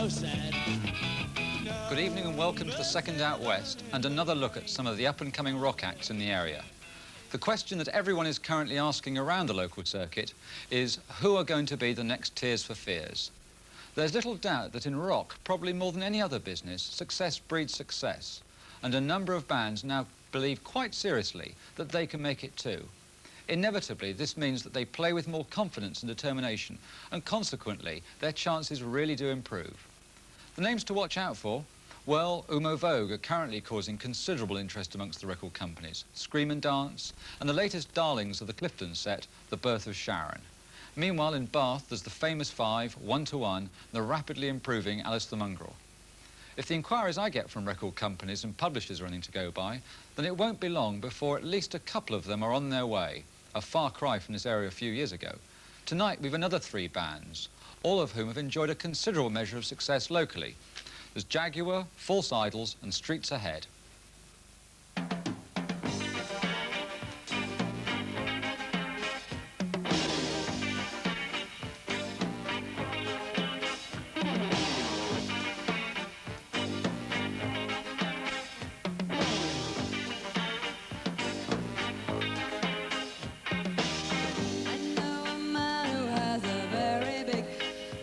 so sad. Good evening and welcome to the Second Out West and another look at some of the up-and-coming rock acts in the area. The question that everyone is currently asking around the local circuit is who are going to be the next Tears for Fears? There's little doubt that in rock, probably more than any other business, success breeds success, and a number of bands now believe quite seriously that they can make it too. Inevitably, this means that they play with more confidence and determination, and consequently, their chances really do improve. The names to watch out for? Well, Umo Vogue are currently causing considerable interest amongst the record companies, Scream and Dance, and the latest darlings of the Clifton set, The Birth of Sharon. Meanwhile, in Bath, there's the famous five, One to One, and the rapidly improving Alice the Mongrel. If the inquiries I get from record companies and publishers are anything to go by, then it won't be long before at least a couple of them are on their way, a far cry from this area a few years ago. Tonight, we've another three bands, all of whom have enjoyed a considerable measure of success locally. There's Jaguar, False Idols, and Streets Ahead.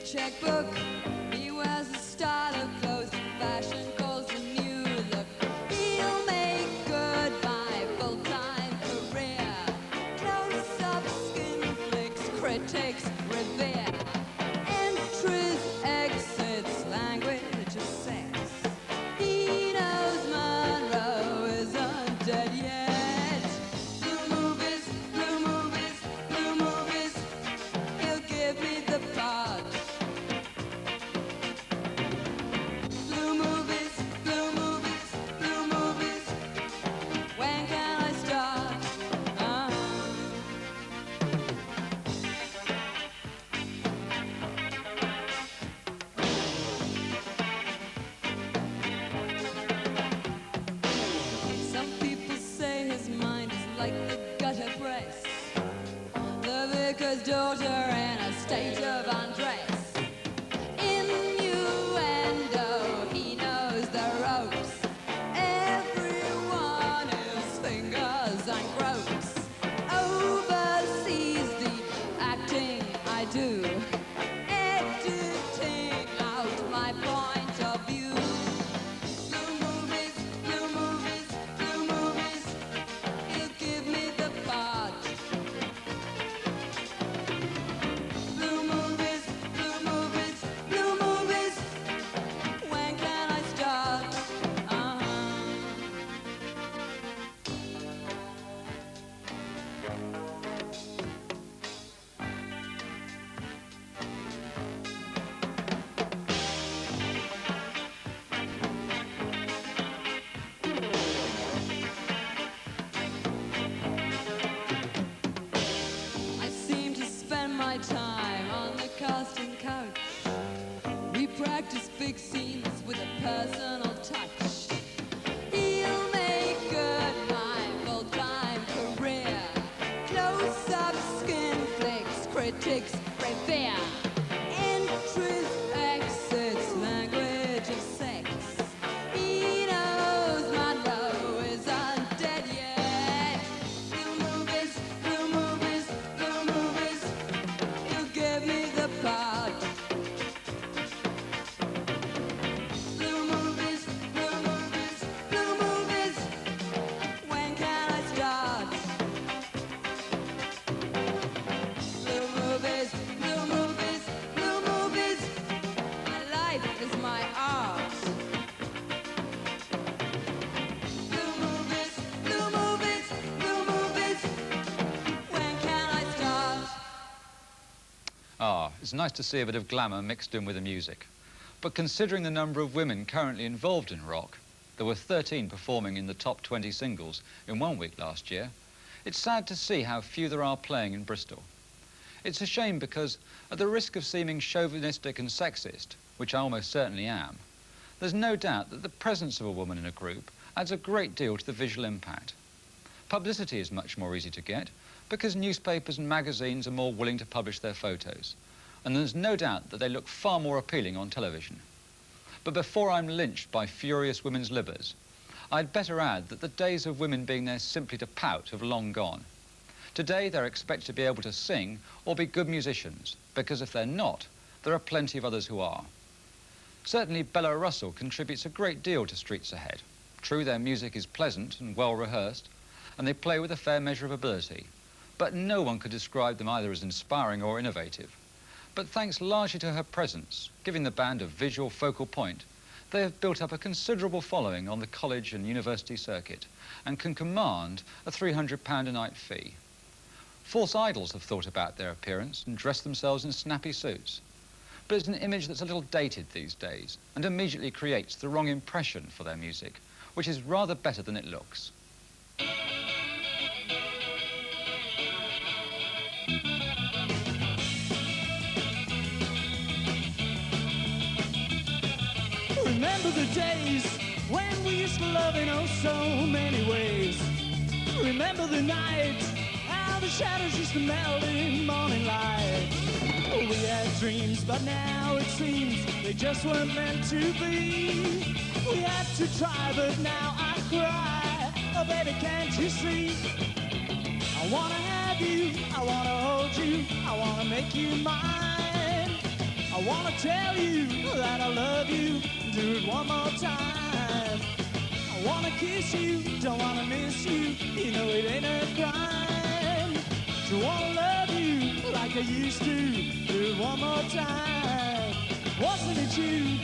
Checkbook, he wears a style of clothes and fashion calls the new look. He'll make goodbye full-time career. Close-up skin flicks, critics revere. Entries, exits, language of sex. He knows Monroe isn't dead yet. Blue movies, blue movies, blue movies. He'll give me the part. Like the gutter press, the vicar's daughter in a state of undress. Innuendo, he knows the ropes. Everyone is fingers and gropes. Oversees the acting I do, editing out my point of view. Blue movies, blue movies, blue movies. Give me the part. Blue movies, blue movies, blue movies. When can I start? My time on the casting couch. We practice big scenes with a personal touch. He'll make good my full-time career. Close-up skin flicks, critics revere. Entries, exits, language of sex. He knows Monroe isn't dead yet. Blue movies, blue movies, blue movies. Give me the part. Blue movies, blue movies, blue movies. When can I start? Blue movies, blue movies, blue movies. My life is my art. Blue movies, blue movies, blue movies. When can I start? Ah, it's nice to see a bit of glamour mixed in with the music. But considering the number of women currently involved in rock, there were 13 performing in the top 20 singles in 1 week last year, it's sad to see how few there are playing in Bristol. It's a shame because, at the risk of seeming chauvinistic and sexist, which I almost certainly am, there's no doubt that the presence of a woman in a group adds a great deal to the visual impact. Publicity is much more easy to get because newspapers and magazines are more willing to publish their photos, and there's no doubt that they look far more appealing on television. But before I'm lynched by furious women's libbers, I'd better add that the days of women being there simply to pout have long gone. Today they're expected to be able to sing or be good musicians, because if they're not, there are plenty of others who are. Certainly Bella Russell contributes a great deal to Streets Ahead. True, their music is pleasant and well rehearsed, and they play with a fair measure of ability, but no one could describe them either as inspiring or innovative. But thanks largely to her presence, giving the band a visual focal point, they have built up a considerable following on the college and university circuit and can command a £300 a night fee. False idols have thought about their appearance and dressed themselves in snappy suits. But it's an image that's a little dated these days and immediately creates the wrong impression for their music, which is rather better than it looks. Remember the days when we used to love in oh so many ways. Remember the nights, how the shadows used to melt in morning light. We had dreams, but now it seems they just weren't meant to be. We had to try, but now I cry. Oh baby, can't you see? I wanna have you, I wanna hold you, I wanna make you mine. I wanna tell you that I love you, do it one more time. I wanna kiss you, don't wanna miss you, you know it ain't a crime. To wanna love you like I used to, do it one more time. Wasn't it you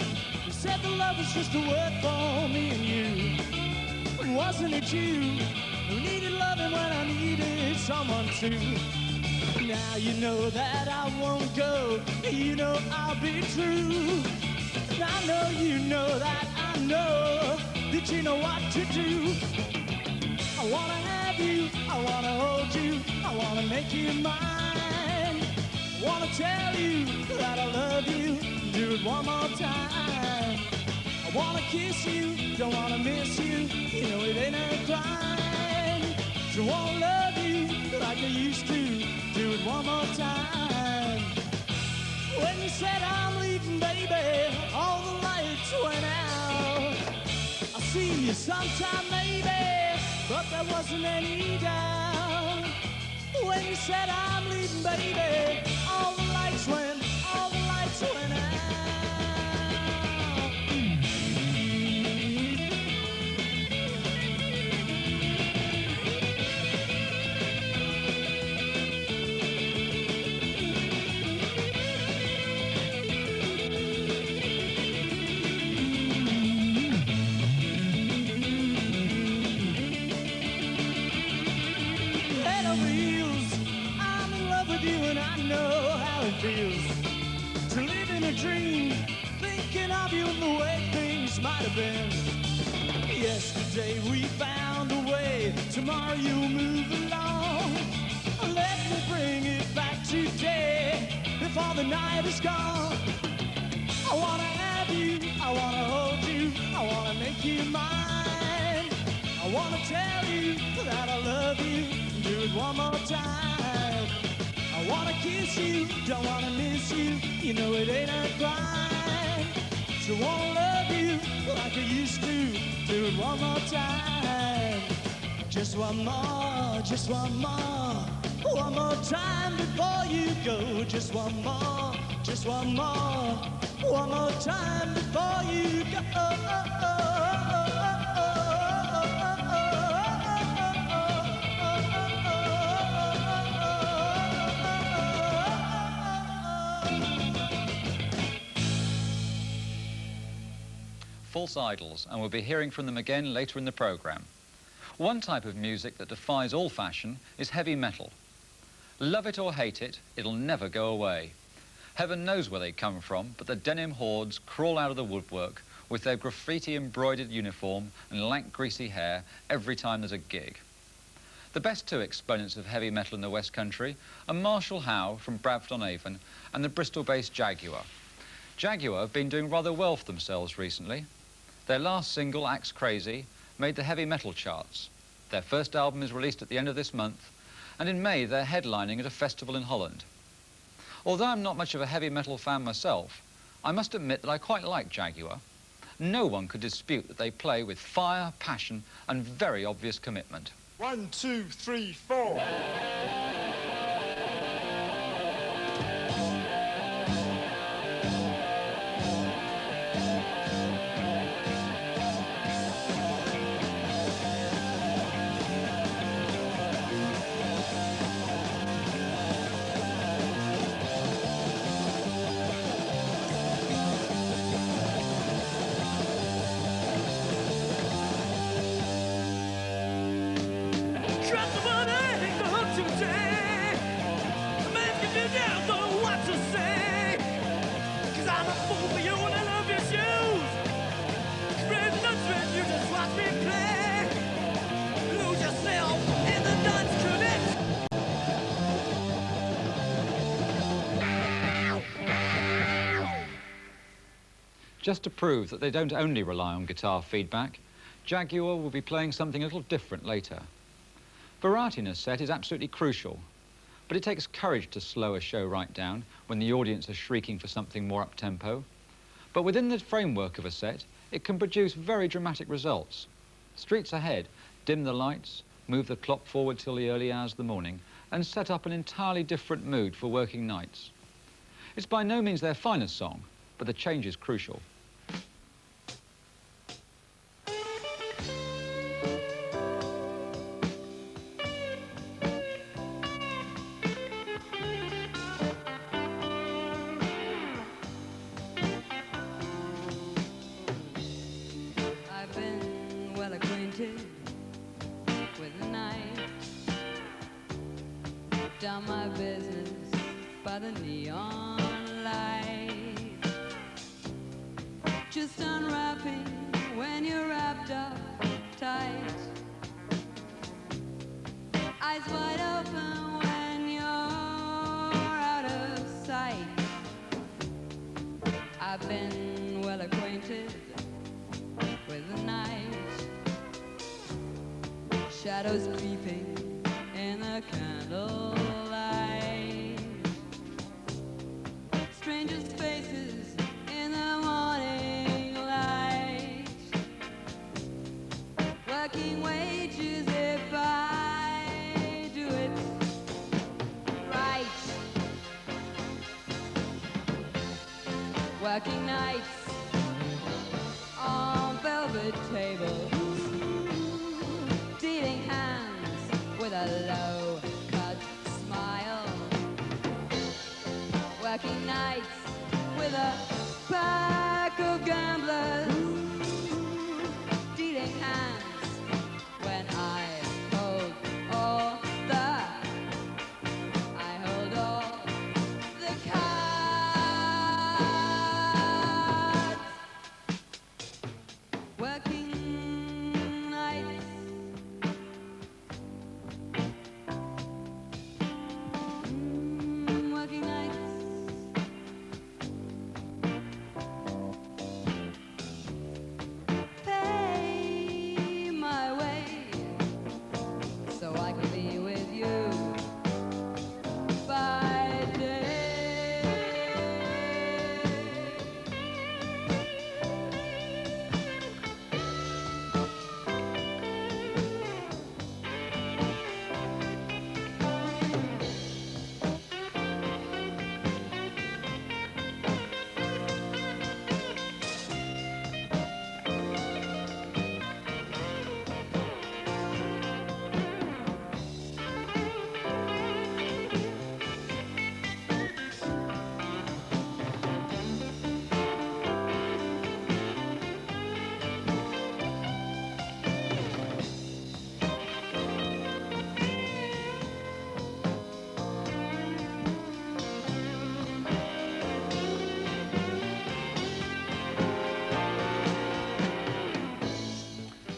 who said the love was just a word for me and you? Wasn't it you who needed loving when I needed someone to? Now you know that I won't go, you know I'll be true. I know you know that I know that you know what to do. I wanna have you, I wanna hold you, I wanna make you mine. I wanna tell you that I love you, do it one more time. I wanna kiss you, don't wanna miss you, you know it ain't a crime. So I wanna love you like I used to, do it one more time. When you said I'm leaving, baby, all the lights went out. I'll see you sometime, maybe, but there wasn't any doubt. When you said I'm leaving, baby, all the lights went out. Head over heels, I'm in love with you and I know how it feels to live in a dream, thinking of you and the way things might have been. Yesterday we found a way, tomorrow you'll move along. Let me bring it back today, before the night is gone. I wanna have you, I wanna hold you, I wanna make you mine. I wanna tell you that I love you, do it one more time. I wanna kiss you, don't wanna miss you, you know it ain't a crime. So I wanna love you like I used to, do it one more time. Just one more time before you go. Just one more time before you go. False idols, and we'll be hearing from them again later in the programme. One type of music that defies all fashion is heavy metal. Love it or hate it, it'll never go away. Heaven knows where they come from, but the denim hordes crawl out of the woodwork with their graffiti-embroidered uniform and lank, greasy hair every time there's a gig. The best two exponents of heavy metal in the West Country are Marshall Howe from Bradford-on-Avon and the Bristol-based Jaguar. Jaguar have been doing rather well for themselves recently. Their last single, Axe Crazy, made the heavy metal charts. Their first album is released at the end of this month, and in May they're headlining at a festival in Holland. Although I'm not much of a heavy metal fan myself, I must admit that I quite like Jaguar. no one could dispute that they play with fire, passion, and very obvious commitment. 1, 2, 3, 4. Trust the money, go home today. A man can do down, don't know what to say. 'Cause I'm a fool for you and I love your shoes. Spread nuts when you just watch me play. Lose yourself in the dance connect. Just to prove that they don't only rely on guitar feedback, Jaguar will be playing something a little different later. Variety in a set is absolutely crucial, but it takes courage to slow a show right down when the audience are shrieking for something more up-tempo. But within the framework of a set, it can produce very dramatic results. Streets Ahead dim the lights, move the clock forward till the early hours of the morning, and set up an entirely different mood for working nights. It's by no means their finest song, but the change is crucial. I've been well acquainted with the night. Done my business by the neon light. Just unwrapping when you're wrapped up tight. Eyes wide open when you're out of sight. I've been well acquainted with the night. Shadows creeping in the candlelight. Strangers' faces in the morning light. Working wages if I do it right. Working nights on velvet tables, dealing hands with a low-cut smile. Working nights with a pack of gamblers, dealing hands when I hold all the cards. Working nights. Working nights. Pay my way so I can be with you by day.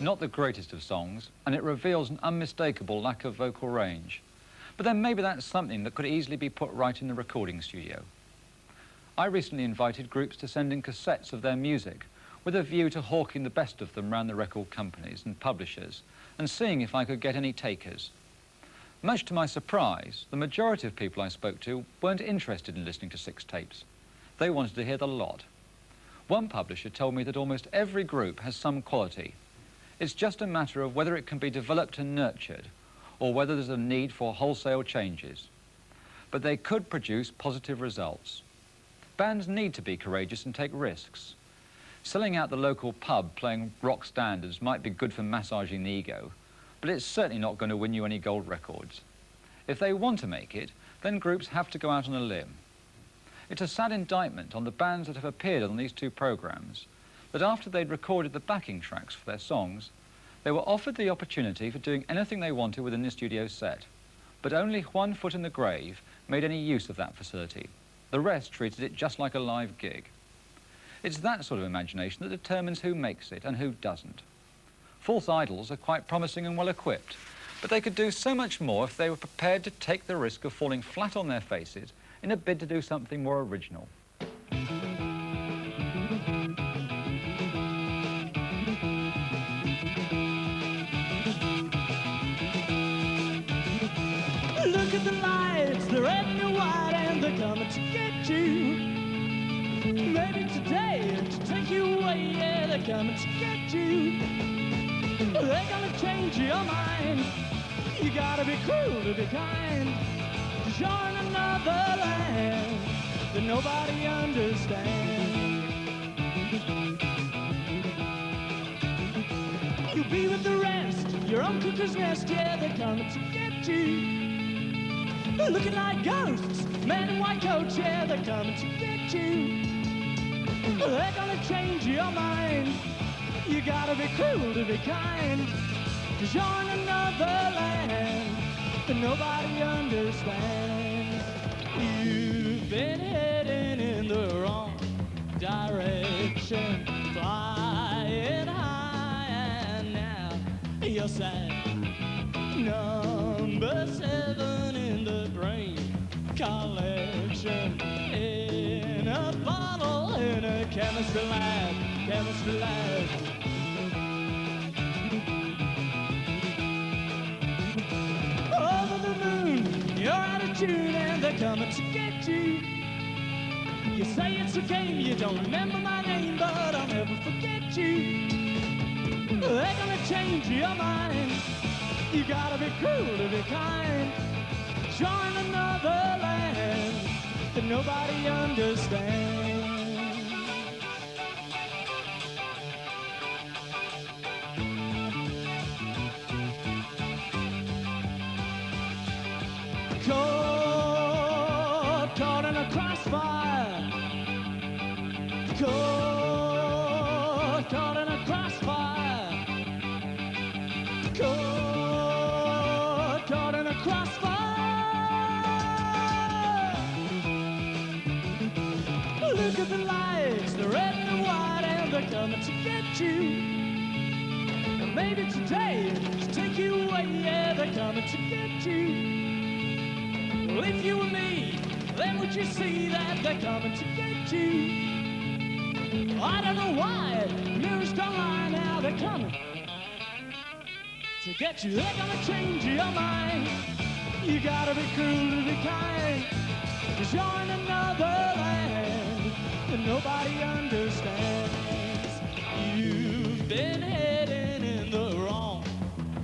Not the greatest of songs, and it reveals an unmistakable lack of vocal range. But then maybe that's something that could easily be put right in the recording studio. I recently invited groups to send in cassettes of their music with a view to hawking the best of them round the record companies and publishers and seeing if I could get any takers. Much to my surprise, the majority of people I spoke to weren't interested in listening to 6 tapes. They wanted to hear the lot. One publisher told me that almost every group has some quality. It's just a matter of whether it can be developed and nurtured, or whether there's a need for wholesale changes. But they could produce positive results. Bands need to be courageous and take risks. Selling out the local pub playing rock standards might be good for massaging the ego, but it's certainly not going to win you any gold records. If they want to make it, then groups have to go out on a limb. It's a sad indictment on the bands that have appeared on these two programs that after they'd recorded the backing tracks for their songs, they were offered the opportunity for doing anything they wanted within the studio set. But only one foot in the grave made any use of that facility. The rest treated it just like a live gig. It's that sort of imagination that determines who makes it and who doesn't. False idols are quite promising and well equipped, but they could do so much more if they were prepared to take the risk of falling flat on their faces in a bid to do something more original. Look at the lights, the red and the white, and they're coming to get you. Maybe today to take you away, yeah, they're coming to get you. They're gonna change your mind. You gotta be cruel to be kind. 'Cause you're in another land that nobody understands. You'll be with the rest, your own cuckoo's nest, yeah, they're coming to get you. Looking like ghosts, men in white coats, yeah, they're coming to get you. They're gonna change your mind. You gotta be cruel to be kind. 'Cause you're in another land that nobody understands. You've been heading in the wrong direction, flying high, and now you're sad. Number 7 in the brain collection, in a bottle, in a chemistry lab, chemistry lab. Over the moon, you're out of tune, and they're coming to get you. You say it's a game, you don't remember my name, but I'll never forget you. They're gonna change your mind. You gotta be cruel to be kind. Join another land that nobody understands. Caught in a crossfire. Caught in a crossfire. Caught in a crossfire. Look at the lights, the red and the white, and they're coming to get you. And maybe today, to take you away, yeah, they're coming to get you. Well, if you were me, then would you see that they're coming to get you? I don't know why, mirrors don't lie, now they're coming to get you. They're gonna change your mind. You gotta be cruel to be kind. 'Cause you're in another land that nobody understands. You've been heading in the wrong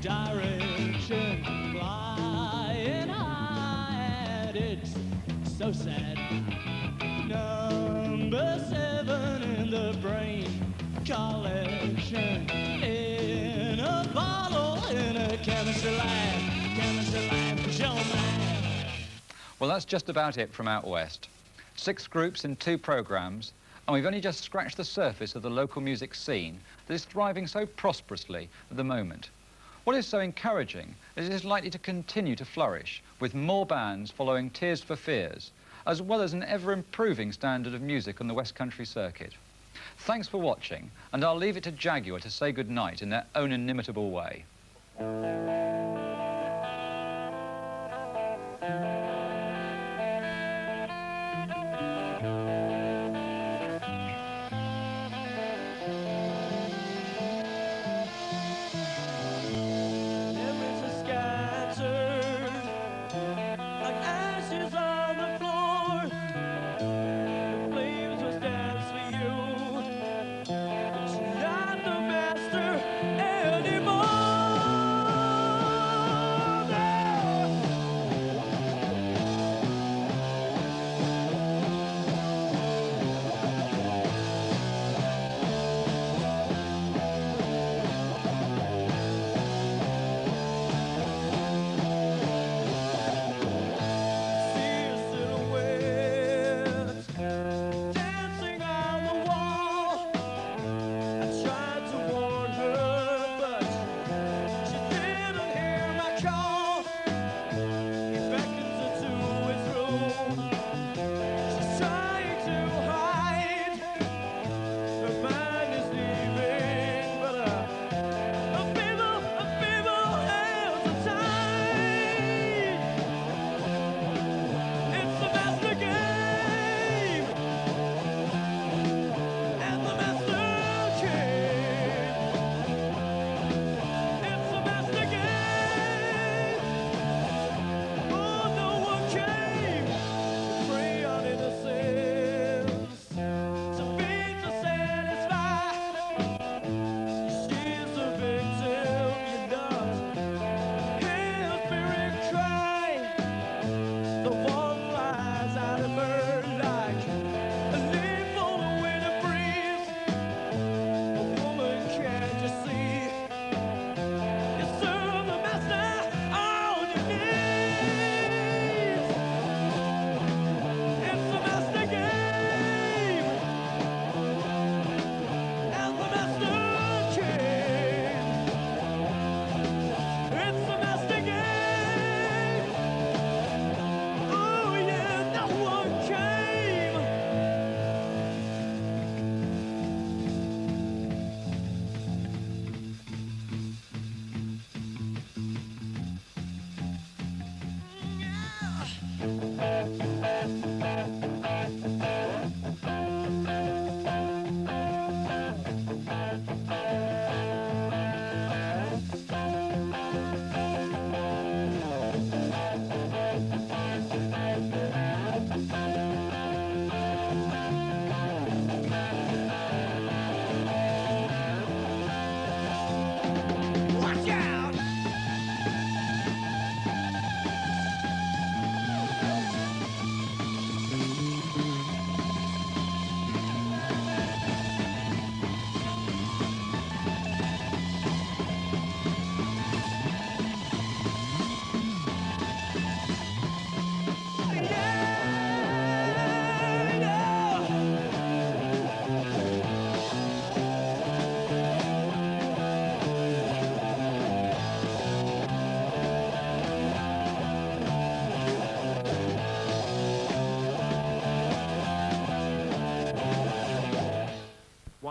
direction, flying high, and it's so sad. Number 7 in the brain collection, in a bottle, in a chemistry lab, 'cause you're mad. Well, that's just about it from out west. 6 groups in 2 programs, and we've only just scratched the surface of the local music scene that is thriving so prosperously at the moment. What is so encouraging is it is likely to continue to flourish, with more bands following Tears for Fears, as well as an ever-improving standard of music on the West Country circuit. Thanks for watching, and I'll leave it to Jaguar to say goodnight in their own inimitable way.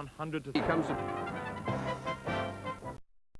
100 to... He comes...